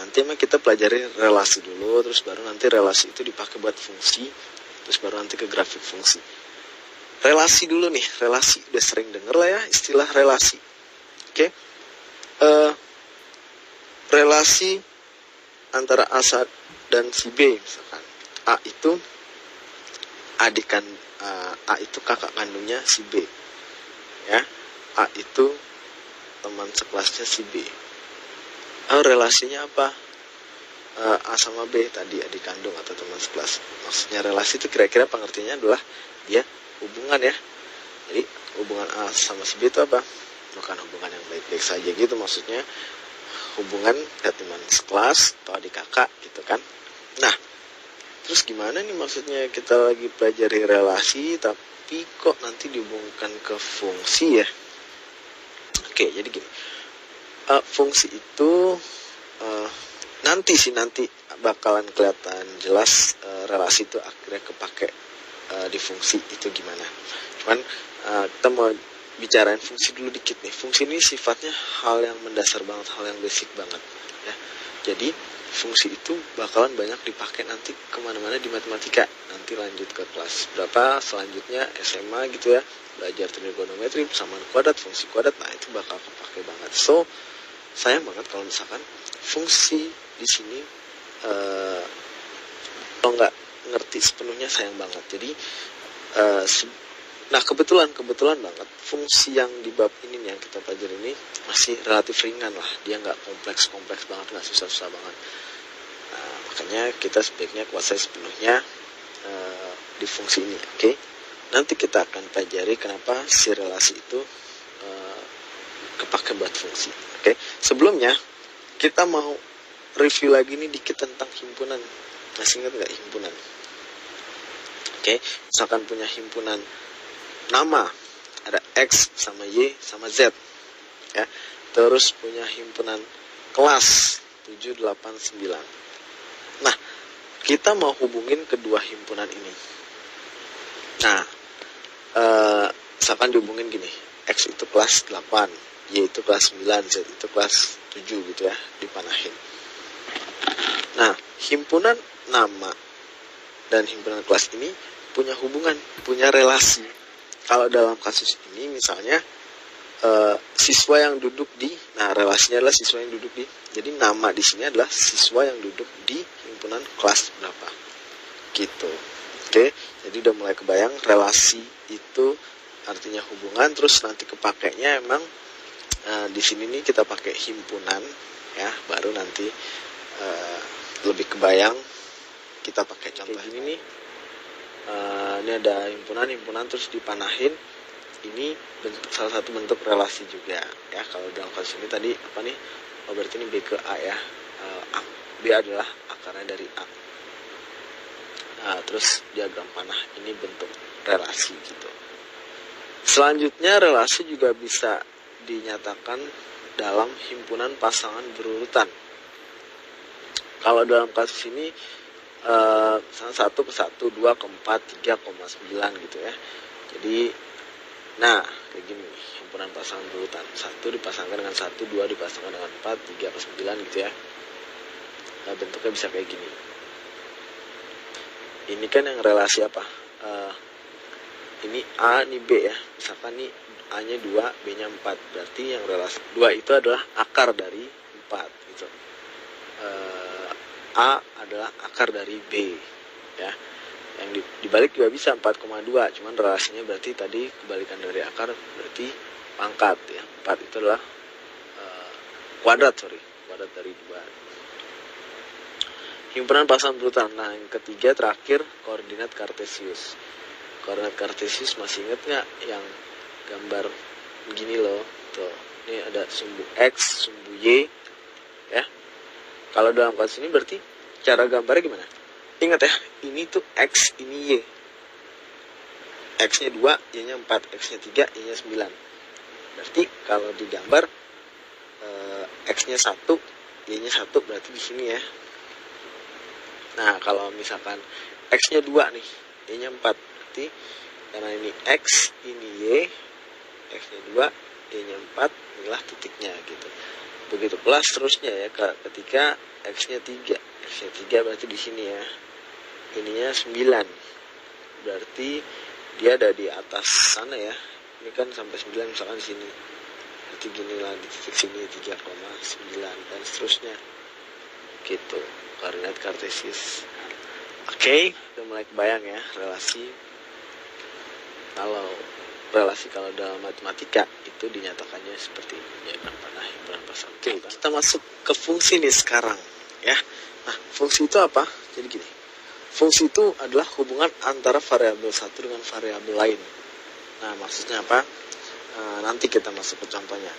nanti emang kita pelajari relasi dulu, terus baru nanti relasi itu dipakai buat fungsi, terus baru nanti ke grafik fungsi. Relasi dulu nih, relasi udah sering denger lah ya istilah relasi. Oke. Relasi antara A dan si B misalkan. A itu A itu kakak kandungnya si B. Ya. A itu teman sekelasnya si B. Relasinya apa? A sama B tadi adik kandung atau teman sekelas. Maksudnya relasi itu kira-kira pengertiannya adalah dia hubungan ya. Jadi hubungan A sama si B itu apa? Bukan hubungan yang baik-baik saja gitu, maksudnya hubungan teman sekelas atau adik kakak gitu kan. Nah, terus gimana nih maksudnya kita lagi pelajari relasi tapi kok nanti dihubungkan ke fungsi ya? Oke, jadi gini. Fungsi itu nanti bakalan kelihatan jelas relasi itu akhirnya kepake di fungsi itu gimana. Cuman kita mau bicarain fungsi dulu dikit nih. Fungsi ini sifatnya hal yang mendasar banget, hal yang basic banget ya. Jadi fungsi itu bakalan banyak dipakai nanti kemana-mana di matematika. Nanti lanjut ke kelas berapa selanjutnya SMA gitu ya, belajar trigonometri, persamaan kuadrat, fungsi kuadrat. Nah itu bakal kepake banget. So sayang banget kalau misalkan fungsi di sini kalau nggak ngerti sepenuhnya, sayang banget. Jadi nah kebetulan banget fungsi yang di bab ini nih, yang kita pelajari ini masih relatif ringan lah, dia nggak kompleks banget, nggak susah banget. Makanya kita sebaiknya kuasai sepenuhnya di fungsi ini. Oke? Nanti kita akan pelajari kenapa si relasi itu kepake buat fungsi. Oke? Sebelumnya kita mau review lagi nih dikit tentang himpunan. Masih ingat nggak himpunan? Oke, misalkan punya himpunan nama, ada X sama Y sama Z ya. Terus punya himpunan kelas 7, 8, 9. Nah, kita mau hubungin kedua himpunan ini. Nah, misalkan dihubungin gini, X itu kelas 8, Y itu kelas 9, Z itu kelas 7 gitu ya, dipanahin. Nah, himpunan nama dan himpunan kelas ini punya hubungan, punya relasi. Kalau dalam kasus ini misalnya siswa yang duduk di, nah relasinya adalah siswa yang duduk di, jadi nama di sini adalah siswa yang duduk di himpunan kelas berapa gitu. Oke, jadi udah mulai kebayang relasi itu artinya hubungan. Terus nanti kepakainya emang di sini nih kita pakai himpunan ya, baru nanti lebih kebayang kita pakai contoh ini nih. Ini ada himpunan terus dipanahin. Ini salah satu bentuk relasi juga ya. Kalau dalam kasus ini tadi apa nih? Oh, berarti ini B ke A ya. B adalah akarnya dari A. Terus diagram panah ini bentuk relasi gitu. Selanjutnya relasi juga bisa dinyatakan dalam himpunan pasangan berurutan. Kalau dalam kasus ini misalnya 1 ke 1, 2 ke 4, 3, 9 gitu ya. Jadi nah kayak gini himpunan pasangan berurutan, 1 dipasangkan dengan 1, 2 dipasangkan dengan 4, 3 ke 9 gitu ya. Nah, bentuknya bisa kayak gini. Ini kan yang relasi apa? Ini A, ini B ya. Misalkan nih A nya 2, B nya 4. Berarti yang relasi 2 itu adalah akar dari 4 gitu. A adalah akar dari B ya. Yang dibalik juga bisa 4,2, cuman relasinya berarti tadi kebalikan dari akar, berarti pangkat ya. 4 itu adalah kuadrat dari 2. Himpunan pasangan berurutan. Nah, yang ketiga terakhir koordinat kartesius. Koordinat kartesius masih ingat nggak yang gambar begini loh tuh. Ini ada sumbu X, sumbu Y ya. Kalau dalam kasus ini berarti cara gambarnya gimana? Ingat ya, ini tuh X, ini Y. X-nya 2, Y-nya 4, X-nya 3, Y-nya 9. Berarti kalau digambar X-nya 1, Y-nya 1, berarti di sini ya. Nah, kalau misalkan X-nya 2 nih, Y-nya 4, berarti karena ini X, ini Y, X-nya 2, Y-nya 4, inilah titiknya gitu. Begitu pula seterusnya ya, ketika X-nya 3. X-nya 3 berarti di sini ya. Ininya 9. Berarti dia ada di atas sana ya. Ini kan sampai 9 misalkan di sini. Berarti gini lah di titik sini 3,9 dan seterusnya. Gitu. Koordinat kartesius. Oke, udah mulai kebayang ya relasi. Kalau dalam matematika itu dinyatakannya seperti ini ya, panah himpunan pasang. Oke, kita masuk ke fungsi nih sekarang ya. Nah, fungsi itu apa? Jadi gini, fungsi itu adalah hubungan antara variabel satu dengan variabel lain. Nah, maksudnya apa? Nanti kita masuk ke contohnya.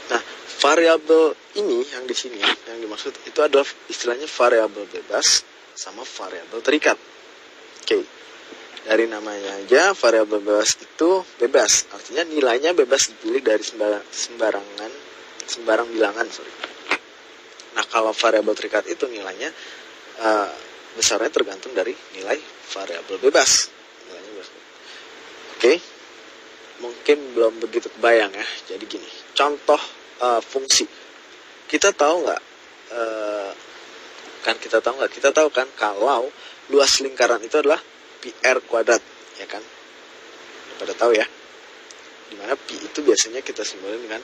Nah, variabel ini yang di sini yang dimaksud itu adalah istilahnya variabel bebas sama variabel terikat. Oke. Dari namanya aja, variabel bebas itu bebas. Artinya nilainya bebas dipilih dari sembarang bilangan. Nah, kalau variabel terikat itu nilainya besarnya tergantung dari nilai variabel bebas. Nilainya bebas. Oke. Mungkin belum begitu kebayang ya. Jadi gini, contoh fungsi. Kita tahu nggak? Kita tahu kan kalau luas lingkaran itu adalah pi r kuadrat, ya kan? Pada tahu ya, dimana pi itu biasanya kita simbolin dengan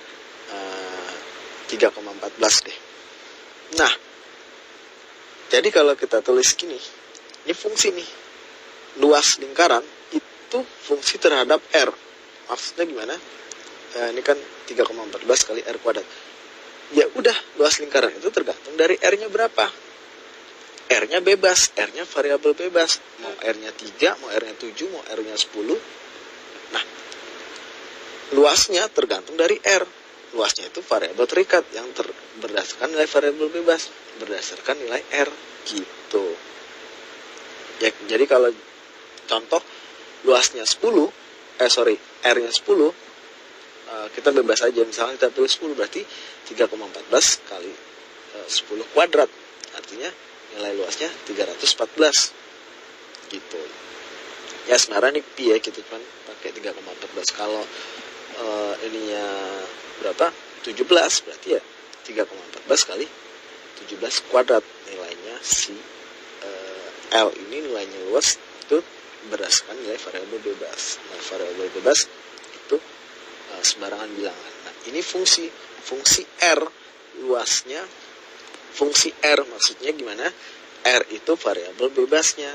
3,14 deh. Nah, jadi kalau kita tulis gini, ini fungsi nih, luas lingkaran itu fungsi terhadap r. Maksudnya gimana? Ini kan 3,14 kali r kuadrat. Ya udah, luas lingkaran itu tergantung dari r-nya berapa. R-nya bebas, R-nya variabel bebas. Mau R-nya 3, mau R-nya 7, mau R-nya 10. Nah, luasnya tergantung dari R. Luasnya itu variabel terikat yang berdasarkan nilai variabel bebas, berdasarkan nilai R. Gitu. Ya, jadi kalau contoh luasnya 10, R-nya 10, kita bebas aja. Misalnya kita pilih 10, berarti 3,14 kali 10 kuadrat. Artinya nilai luasnya 314 gitu ya. Sebenarnya nih pi ya, kita cuma pakai 3,14. Kalau ininya berapa, 17, berarti ya 3,14 kali 17 kuadrat. Nilainya si L ini nilainya luas itu berdasarkan nilai variabel bebas. Nah, variabel bebas itu sembarangan bilangan. Nah, ini fungsi R luasnya. Fungsi R maksudnya gimana? R itu variabel bebasnya,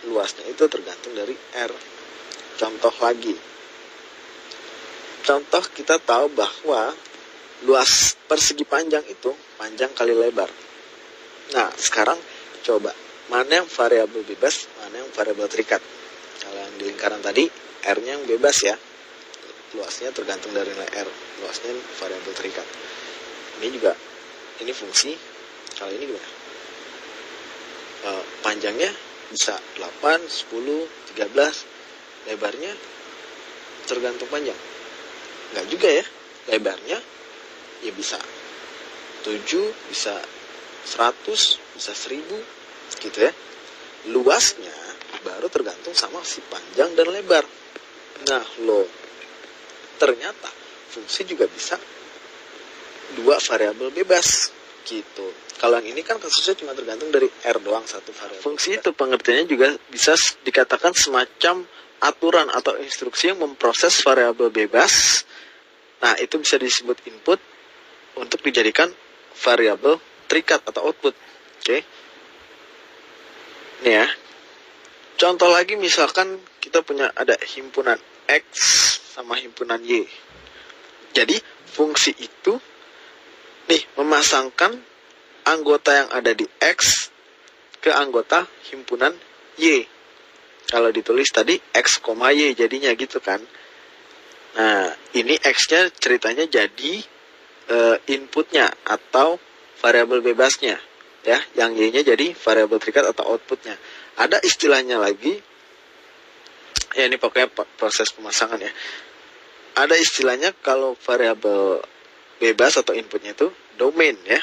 luasnya itu tergantung dari R. Contoh lagi. Contoh, kita tahu bahwa luas persegi panjang itu panjang kali lebar. Nah, sekarang coba mana yang variabel bebas, mana yang variabel terikat. Kalau yang di lingkaran tadi R-nya yang bebas ya, luasnya tergantung dari nilai R, luasnya variabel terikat. Ini juga, ini fungsi. Kalau ini gimana? Panjangnya bisa 8, 10, 13. Lebarnya tergantung panjang. Enggak juga ya. Lebarnya ya bisa 7, bisa 100, bisa 1000 gitu ya. Luasnya baru tergantung sama si panjang dan lebar. Nah, ternyata fungsi juga bisa dua variabel bebas gitu. Kalau yang ini kan kasusnya cuma tergantung dari R doang, satu variabel. Fungsi itu pengertiannya juga bisa dikatakan semacam aturan atau instruksi yang memproses variabel bebas. Nah, itu bisa disebut input untuk dijadikan variabel terikat atau output. Oke. Ini ya. Contoh lagi, misalkan kita punya ada himpunan X sama himpunan Y. Jadi fungsi itu nih memasangkan anggota yang ada di X ke anggota himpunan Y. Kalau ditulis tadi X, Y jadinya gitu kan. Nah, ini X-nya ceritanya jadi inputnya atau variabel bebasnya ya, yang Y-nya jadi variabel terikat atau outputnya. Ada istilahnya lagi ya, ini pokoknya proses pemasangan ya. Ada istilahnya kalau variabel bebas atau inputnya itu domain ya.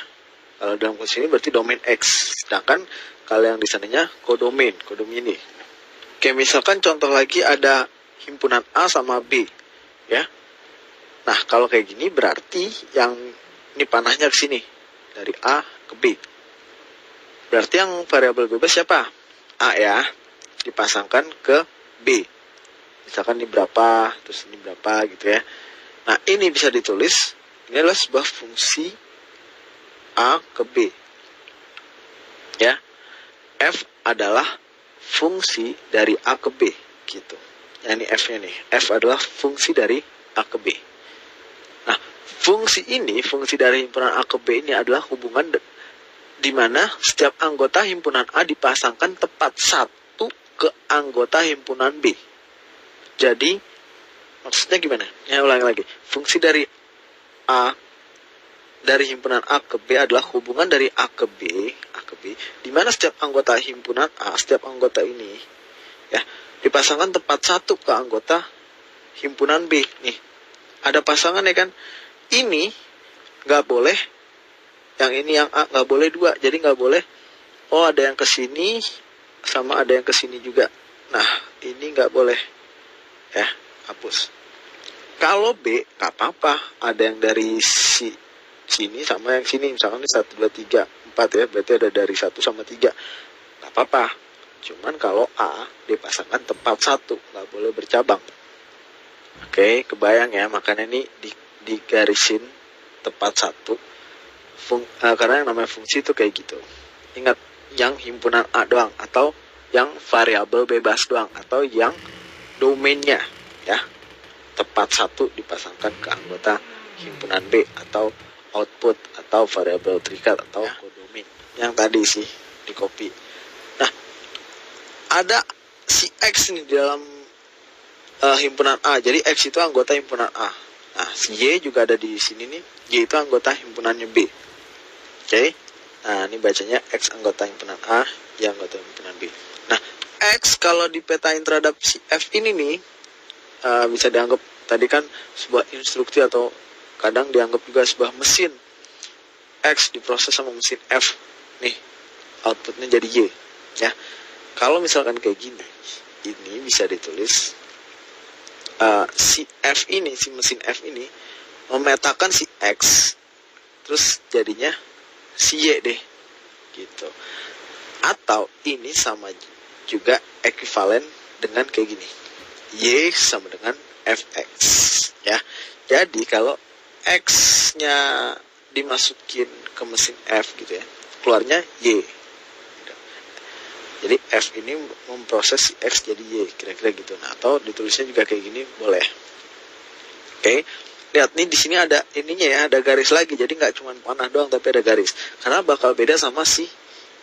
Kalau dalam fungsi ini berarti domain X. Sedangkan kalau yang di sananya kodomain ini. Oke, misalkan contoh lagi ada himpunan A sama B ya. Nah, kalau kayak gini berarti yang ini panahnya ke sini, dari A ke B. Berarti yang variabel bebas siapa? A ya, dipasangkan ke B. Misalkan ini berapa, terus ini berapa gitu ya. Nah, ini bisa ditulis, ini adalah sebuah fungsi A ke B. Ya, F adalah fungsi dari A ke B gitu. Nah, ini F-nya nih. F adalah fungsi dari A ke B. Nah, fungsi dari himpunan A ke B ini adalah hubungan di mana setiap anggota himpunan A dipasangkan tepat satu ke anggota himpunan B. Jadi, maksudnya gimana? Ya, ulangi lagi. Fungsi dari himpunan A ke B adalah hubungan dari A ke B, di mana setiap anggota himpunan A, setiap anggota ini ya dipasangkan tepat satu ke anggota himpunan B. Nih, ada pasangan ya kan? Ini nggak boleh, yang ini yang A nggak boleh dua, jadi nggak boleh. Oh, ada yang ke sini sama ada yang ke sini juga. Nah, ini nggak boleh ya, hapus. Kalau B nggak apa-apa, ada yang dari sini sama yang sini, misalkan ini 1, 2, 3, 4 ya, berarti ada dari 1 sama 3, nggak apa-apa. Cuman kalau A dipasangkan tepat satu, nggak boleh bercabang. Oke, kebayang ya, makanya ini digarisin tepat satu. Karena yang namanya fungsi itu kayak gitu. Ingat, yang himpunan A doang, atau yang variabel bebas doang, atau yang domainnya ya tepat satu dipasangkan ke anggota himpunan B, atau output, atau variabel terikat, atau codomain. Yang tadi sih di copy. Nah, ada si X nih di dalam himpunan A. Jadi X itu anggota himpunan A. Nah, si Y juga ada di sini nih. Y itu anggota himpunannya B. Oke. Nah, ini bacanya X anggota himpunan A, Y anggota himpunan B. Nah, X kalau dipetain terhadap si F ini nih, bisa dianggap tadi kan sebuah instruksi, atau kadang dianggap juga sebuah mesin. X diproses sama mesin F. Nih, outputnya jadi Y. Ya. Kalau misalkan kayak gini, ini bisa ditulis si F ini, si mesin F ini memetakan si X, terus jadinya si Y deh, gitu. Atau ini sama juga ekivalen dengan kayak gini, Y sama dengan Fx, ya. Jadi kalau X-nya dimasukin ke mesin F gitu ya, keluarnya Y. Jadi F ini memproses si X jadi Y, kira-kira gitu. Nah, atau ditulisnya juga kayak gini boleh. Oke, lihat nih di sini ada ininya ya, ada garis lagi. Jadi nggak cuma panah doang, tapi ada garis. Karena bakal beda sama si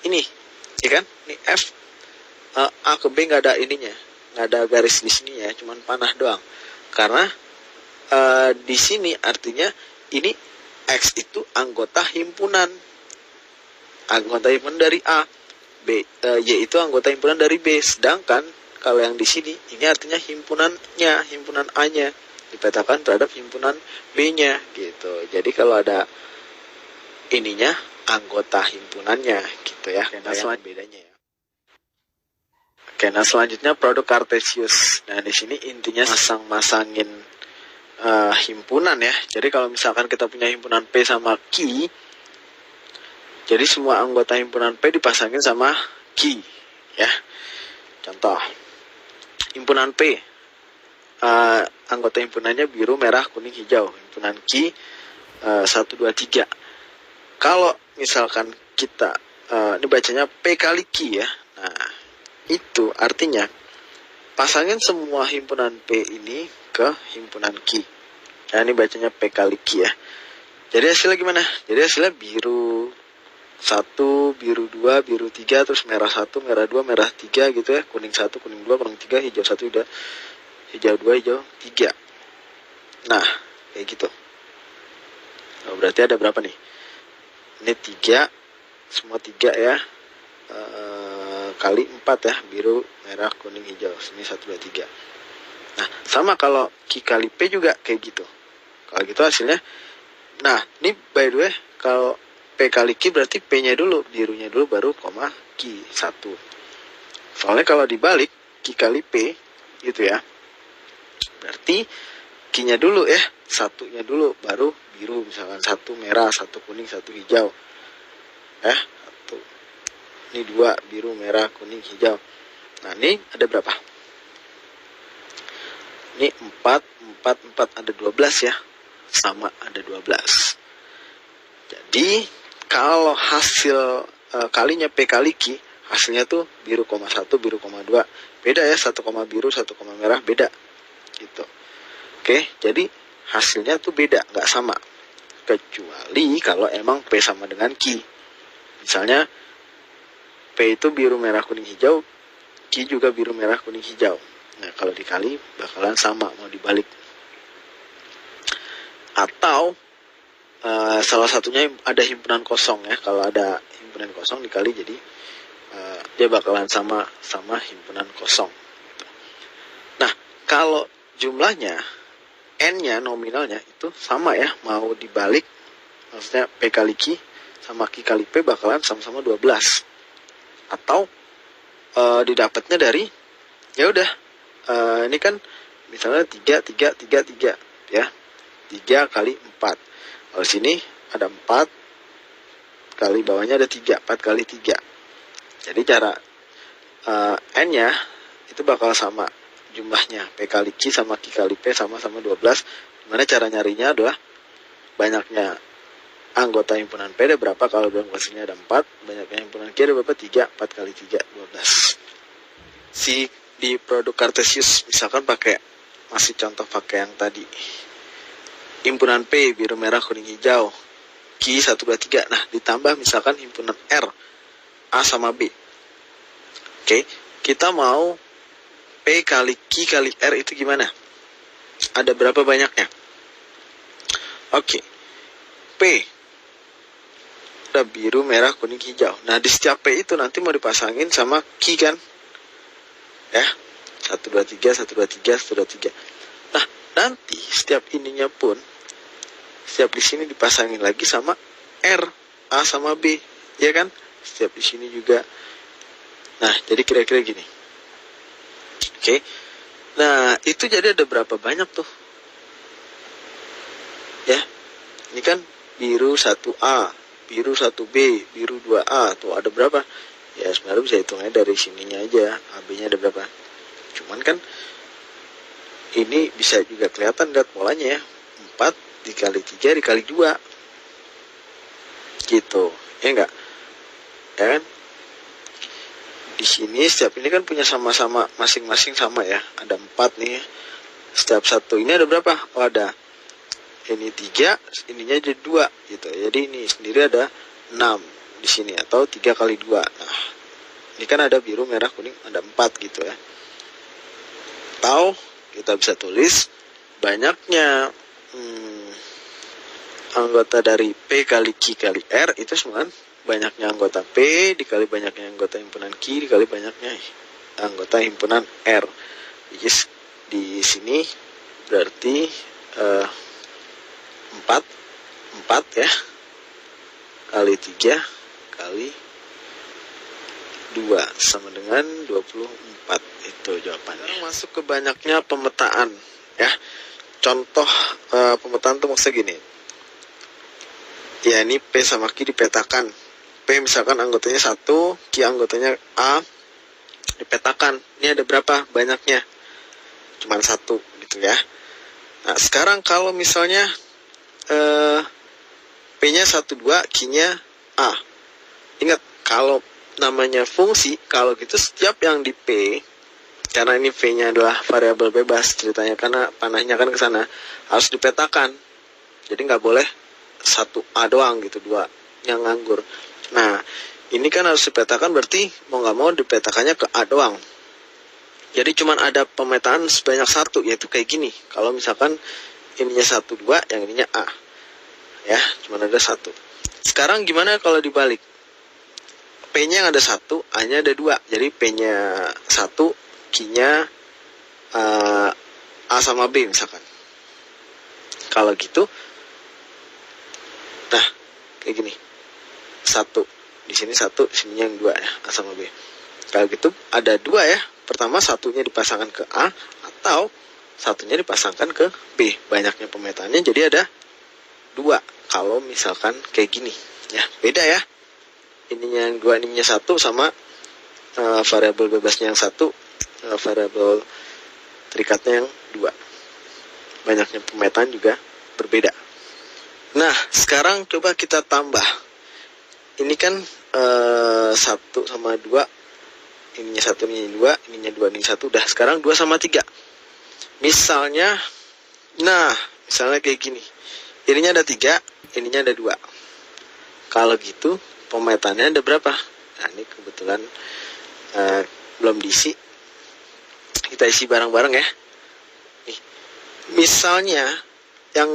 ini, ya kan? Ini F A ke B nggak ada ininya, nggak ada garis di sini ya, cuma panah doang. Karena di sini artinya ini X itu anggota himpunan dari A. Y itu anggota himpunan dari B. Sedangkan kalau yang di sini, ini artinya himpunannya, himpunan A-nya dipetakan terhadap himpunan B-nya gitu. Jadi kalau ada ininya, anggota himpunannya gitu ya. Nah, bedanya ya. Oke, nah selanjutnya produk kartesius. Nah, di sini intinya masang-masangin himpunan ya. Jadi kalau misalkan kita punya himpunan P sama Q, jadi semua anggota himpunan P dipasangin sama Q, ya. Contoh, himpunan P, anggota himpunannya biru, merah, kuning, hijau. Himpunan Q, 1, 2, 3. Kalau misalkan kita, ini bacanya P kali Q ya. Nah, itu artinya pasangin semua himpunan P ini ke himpunan Q. Nah, ini bacanya P kali Q ya. Jadi hasilnya gimana? Jadi hasilnya biru 1, biru 2, biru 3, terus merah 1, merah 2, merah 3 gitu ya. Kuning 1, kuning 2, kuning 3, hijau 1, hijau 2, hijau 3. Nah, kayak gitu. Oh, berarti ada berapa nih? Ini 3, semua 3 ya. Kali 4 ya, biru, merah, kuning, hijau. Sini 1, 2, 3. Nah, sama kalau Q kali P juga kayak gitu. Kalau gitu hasilnya, nah, ini by the way, kalau P kali Q berarti P-nya dulu, birunya dulu, baru koma Q 1. Soalnya kalau dibalik, Q kali P, gitu ya. Berarti Q-nya dulu ya, satunya dulu, baru biru, misalkan satu merah, satu kuning, satu hijau. Satu. Ini 2, biru, merah, kuning, hijau. Nah, ini ada berapa? Ini 4, 4, ada 12 ya. Sama ada 12. Jadi, kalau hasil kalinya P kali Q, hasilnya tuh biru, 1, biru, 2. Beda ya, 1, biru, 1, merah, beda. Gitu. Oke, jadi hasilnya tuh beda, nggak sama. Kecuali kalau emang P sama dengan Q. Misalnya, P itu biru, merah, kuning, hijau, Q juga biru, merah, kuning, hijau. Nah, kalau dikali bakalan sama, mau dibalik. Atau salah satunya ada himpunan kosong ya. Kalau ada himpunan kosong dikali, jadi dia bakalan sama himpunan kosong. Nah, kalau jumlahnya N-nya, nominalnya itu sama ya, mau dibalik, maksudnya P kali Q sama Q kali P bakalan sama-sama 12. Atau didapatnya dari, ya udah, ini kan misalnya 3 ya, 3 kali 4. Kalau sini ada 4, kali bawahnya ada 3, 4 kali 3. Jadi cara N-nya itu bakal sama jumlahnya, P kali Q sama Q kali P sama-sama 12. Dimana cara nyarinya adalah banyaknya anggota himpunan P ada berapa, kalau dalam hasilnya ada 4, banyaknya himpunan Q ada berapa, 3, 4 kali 3, 12. Di produk Cartesius misalkan masih contoh pakai yang tadi. Himpunan P, biru, merah, kuning, hijau, Q 1, 2, 3. Nah, ditambah misalkan himpunan R, A sama B. Oke, kita mau P kali Q kali R itu gimana? Ada berapa banyaknya? Oke, P ada biru, merah, kuning, hijau. Nah, di setiap P itu nanti mau dipasangin sama Q kan? Ya, 1, 2, 3, 1, 2, 3, 1, 2, 3. Nah, nanti setiap ininya pun, setiap di sini dipasangin lagi sama R, A sama B, ya kan? Setiap di sini juga. Nah, jadi kira-kira gini. Oke. Nah, itu jadi ada berapa banyak tuh? Ya, ini kan biru 1A, biru 1B, biru 2A. Tuh ada berapa? Ya, sebenarnya bisa hitungnya dari sininya aja. AB-nya ada berapa? Cuman kan ini bisa juga kelihatan lihat polanya ya. 4 dikali 3 dikali 2. Gitu. Ya enggak? Ya kan? Di sini setiap ini kan punya sama-sama masing-masing sama ya. Ada 4 nih. Setiap satu ini ada berapa? Oh, ada ini 3, ininya jadi 2 gitu. Jadi ini sendiri ada 6 di sini, atau 3 kali 2. Nah, ini kan ada biru, merah, kuning, ada 4 gitu ya. Atau kita bisa tulis banyaknya anggota dari P kali Q kali R itu sama banyaknya anggota P dikali banyaknya anggota himpunan Q dikali banyaknya anggota himpunan R. Yes, di sini berarti 4 ya kali 3 kali 2 sama dengan 24. Itu jawabannya. Sekarang masuk ke banyaknya pemetaan ya. Contoh pemetaan tuh maksudnya gini. Ya, ini P sama Q dipetakan. P misalkan anggotanya 1, Q anggotanya A, dipetakan. Ini ada berapa banyaknya? Cuman 1 gitu ya. Nah, sekarang kalau misalnya P-nya 1, 2, Q-nya A. Ingat, kalau namanya fungsi, kalau gitu setiap yang di P, karena ini V-nya adalah variabel bebas ceritanya, karena panahnya kan ke sana, harus dipetakan. Jadi nggak boleh 1A doang gitu, 2 yang nganggur. Nah, ini kan harus dipetakan, berarti mau nggak mau dipetakannya ke A doang. Jadi cuman ada pemetaan sebanyak 1, yaitu kayak gini. Kalau misalkan ininya 1, 2, yang ininya A. Ya, cuman ada 1. Sekarang gimana kalau dibalik? P-nya yang ada 1, A-nya ada 2. Jadi P-nya 1, Q-nya A sama B misalkan. Kalau gitu, nah, kayak gini. 1, di sini 1, di sini yang 2 ya, A sama B. Kalau gitu ada 2 ya. Pertama 1-nya dipasangkan ke A, atau satunya dipasangkan ke B. Banyaknya pemetaannya jadi ada 2. Kalau misalkan kayak gini, ya beda ya. Ininya yang 2, ininya 1 sama variabel bebasnya yang 1, variabel terikatnya yang 2. Banyaknya pemetaan juga berbeda. Nah, sekarang coba kita tambah. Ini kan 1 sama 2, ininya 1, ininya 2, ininya 2, ininya 1. Udah, sekarang 2 sama 3. Misalnya kayak gini. Ininya ada 3, ininya ada 2. Kalau gitu, pemetaannya ada berapa? Nah, ini kebetulan belum diisi. Kita isi bareng-bareng ya. Nih, misalnya yang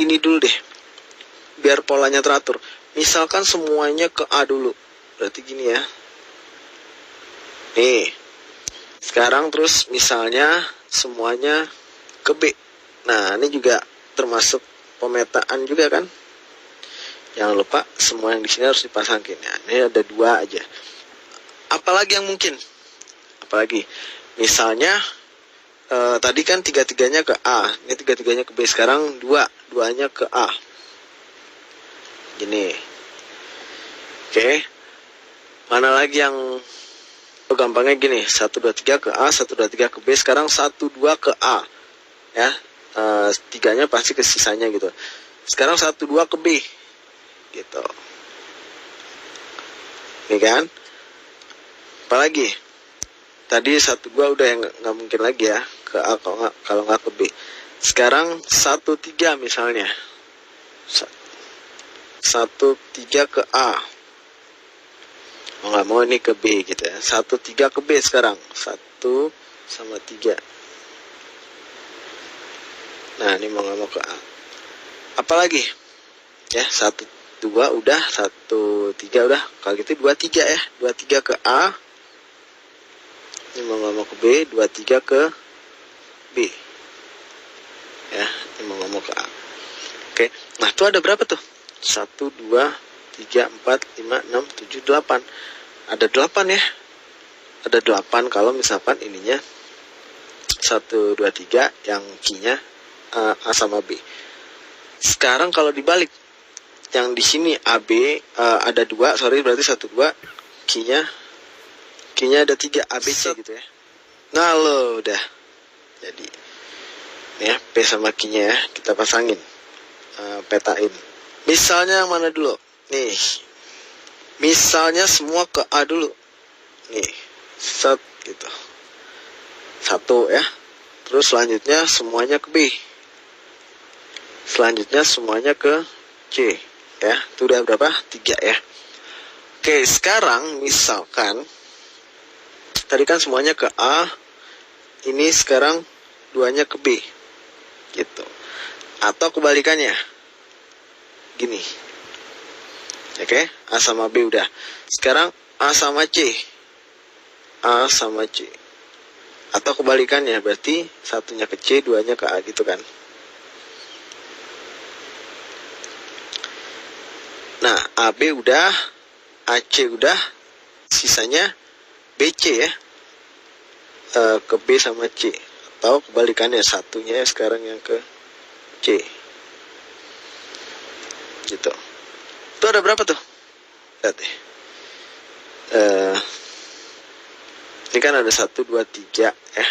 ini dulu deh, biar polanya teratur. Misalkan semuanya ke A dulu, berarti gini ya. Nih, sekarang terus misalnya semuanya ke B. Nah, ini juga termasuk pemetaan juga kan. Jangan lupa semua yang di sini harus dipasangin. Nah, ini ada 2 aja. Apalagi yang mungkin? Apalagi? Misalnya tadi kan 3-3-nya ke A, ini 3-3-nya ke B. Sekarang 2-2-nya ke A. Gini. Oke. Mana lagi yang gampangnya gini, 1-2-3 ke A, 1-2-3 ke B. Sekarang 1-2 ke A. Ya, 3-nya pasti ke sisanya gitu. Sekarang 1-2 ke B. Gitu. Ini kan? Apalagi? Tadi 1-2 udah yang nggak mungkin lagi ya ke A kalau nggak ke B. Sekarang 1-3 misalnya. 1-3 ke A. Mau nggak mau ini ke B gitu ya. 1-3 ke B sekarang. 1 sama 3. Nah, ini mau nggak mau ke A. Apalagi? Ya, 1-2 udah, 1-3 udah. Kalau gitu 2-3 ya. 2-3 ke A. Ini mau nggak mau ke B. 2-3 ke B. Ya, ini mau nggak mau ke A. Oke. Nah, itu ada berapa tuh? 1, 2, 3, 4, 5, 6, 7, 8. Ada 8 ya. Ada 8 kalau misalkan ininya 1, 2, 3 yang key-nya A sama B. Sekarang kalau dibalik, yang di sini AB ada 2, berarti 1, 2, key-nya ada 3, ABC gitu ya. Nah, lo udah jadi ya, P sama key-nya ya, kita pasangin, petain. Misalnya yang mana dulu? Nih, misalnya semua ke A dulu. Nih, set gitu. 1 ya. Terus selanjutnya semuanya ke B. Selanjutnya semuanya ke C. Ya, itu udah berapa? 3 ya. Oke, sekarang misalkan tadi kan semuanya ke A. Ini sekarang 2-nya ke B. Gitu. Atau kebalikannya. Gini. Oke, A sama B udah. Sekarang A sama C. A sama C. Atau kebalikannya, berarti 1-nya ke C, 2-nya ke A gitu kan. Nah, AB udah, AC udah, sisanya BC ya. Ke B sama C. Atau kebalikannya, 1-nya sekarang yang ke C. Gitu. Itu ada berapa tuh? Lihat deh. Ini kan ada 1, 2, 3 ya.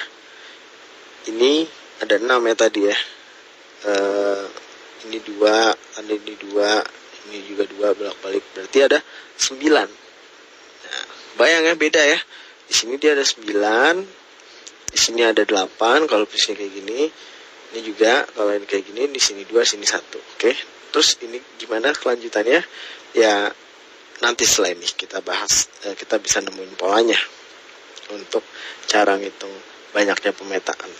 Ini ada 6 ya tadi ya. Ini 2, ada ini 2, ini juga 2, bolak-balik. Berarti ada 9. Nah, bayang ya, beda ya. Di sini dia ada 9, di sini ada 8 kalau posisinya kayak gini. Ini juga kalau ini kayak gini, di sini 2, sini 1. Oke. Terus ini gimana kelanjutannya? Ya nanti setelah ini kita bahas, kita bisa nemuin polanya untuk cara ngitung banyaknya pemetaan.